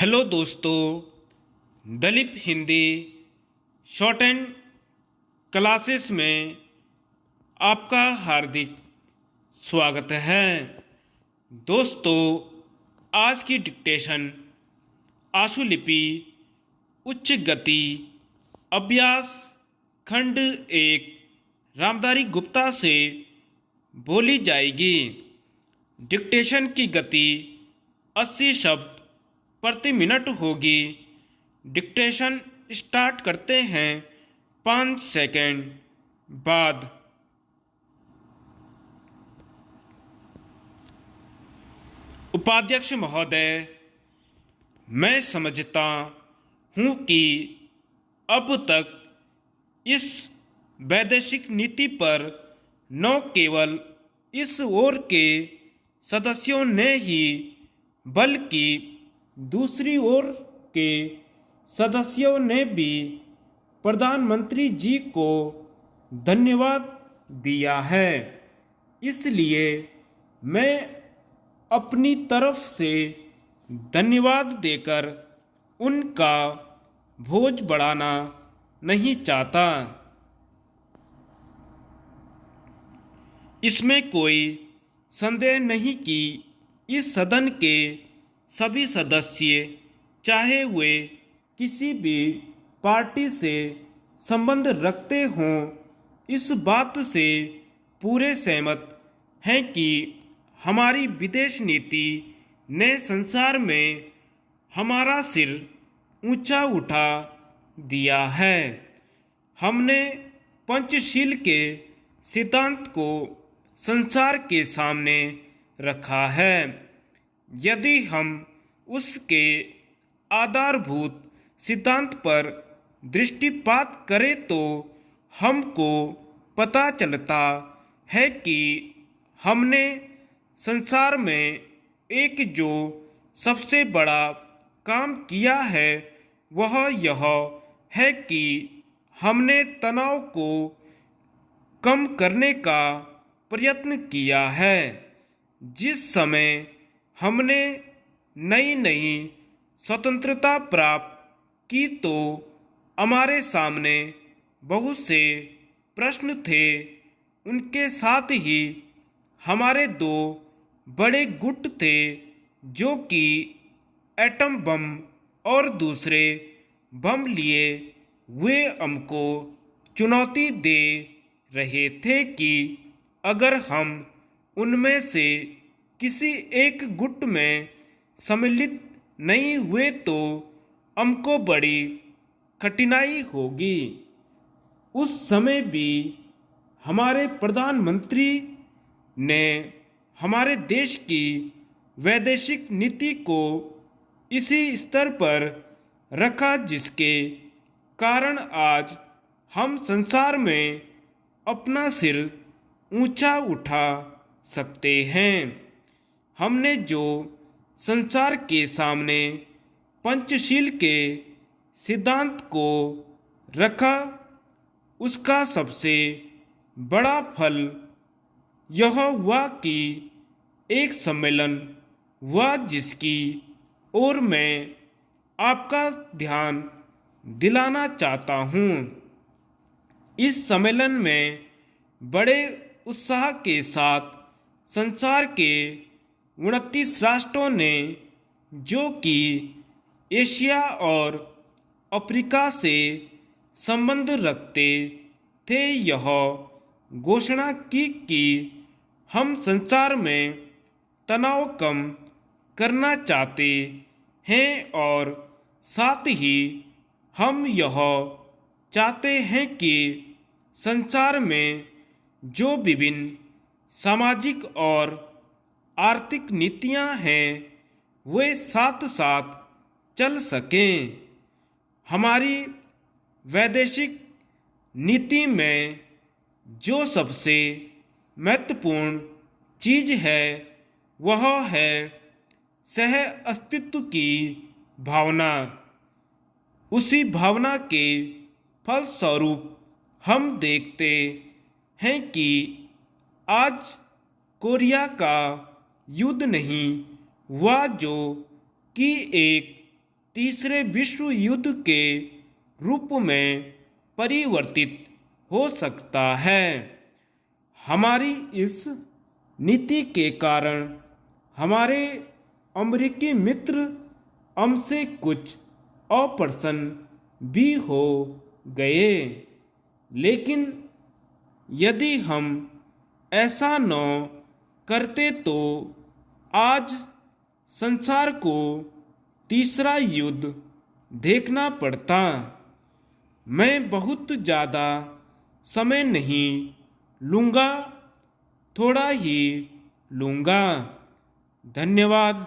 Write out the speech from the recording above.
Hello दोस्तों, Dalip Hindi shorthand classes में आपका हार्दिक स्वागत है। दोस्तों, आज की डिक्टेशन आशुलिपि उच्च गति अभ्यास खंड 1 रामधारी गुप्ता से बोली जाएगी। डिक्टेशन की गति 80 शब्द प्रति मिनट होगी। डिक्टेशन स्टार्ट करते हैं 5 सेकंड बाद। उपाध्यक्ष महोदय, मैं समझता हूँ कि अब तक इस वैदेशिक नीति पर न केवल इस ओर के सदस्यों ने ही बल्कि दूसरी ओर के सदस्यों ने भी प्रधानमंत्री जी को धन्यवाद दिया है। इसलिए मैं अपनी तरफ से धन्यवाद देकर उनका बोझ बढ़ाना नहीं चाहता। इसमें कोई संदेह नहीं कि इस सदन के सभी सदस्य, चाहे वे किसी भी पार्टी से संबंध रखते हों, इस बात से पूरे सहमत हैं कि हमारी विदेश नीति ने संसार में हमारा सिर ऊंचा उठा दिया है। हमने पंचशील के सिद्धांत को संसार के सामने रखा है। यदि हम उसके आधारभूत सिद्धांत पर दृष्टिपात करें तो हमको पता चलता है कि हमने संसार में एक जो सबसे बड़ा काम किया है वह यह है कि हमने तनाव को कम करने का प्रयत्न किया है। जिस समय हमने नई नई स्वतंत्रता प्राप्त की तो हमारे सामने बहुत से प्रश्न थे। उनके साथ ही हमारे दो बड़े गुट थे, जो कि एटम बम और दूसरे बम लिए हुए हमको चुनौती दे रहे थे कि अगर हम उनमें से किसी एक गुट में सम्मिलित नहीं हुए तो हमको बड़ी कठिनाई होगी। उस समय भी हमारे प्रधानमंत्री ने हमारे देश की वैदेशिक नीति को इसी स्तर पर रखा जिसके कारण आज हम संसार में अपना सिर ऊंचा उठा सकते हैं। हमने जो संसार के सामने पंचशील के सिद्धांत को रखा, उसका सबसे बड़ा फल यह हुआ कि एक सम्मेलन हुआ जिसकी ओर मैं आपका ध्यान दिलाना चाहता हूँ। इस सम्मेलन में बड़े उत्साह के साथ संसार के 29 राष्ट्रों ने, जो कि एशिया और अफ्रीका से संबंध रखते थे, यह घोषणा की कि हम संसार में तनाव कम करना चाहते हैं और साथ ही हम यह चाहते हैं कि संसार में जो विभिन्न सामाजिक और आर्थिक नीतियां हैं वे साथ साथ चल सकें। हमारी वैदेशिक नीति में जो सबसे महत्वपूर्ण चीज है वह है सह अस्तित्व की भावना। उसी भावना के फलस्वरूप हम देखते हैं कि आज कोरिया का युद्ध नहीं हुआ, जो कि एक तीसरे विश्व युद्ध के रूप में परिवर्तित हो सकता है। हमारी इस नीति के कारण हमारे अमेरिकी मित्र हमसे कुछ अप्रसन्न भी हो गए, लेकिन यदि हम ऐसा न करते तो आज संसार को तीसरा युद्ध देखना पड़ता। मैं बहुत ज़्यादा समय नहीं लूँगा, थोड़ा ही लूँगा। धन्यवाद।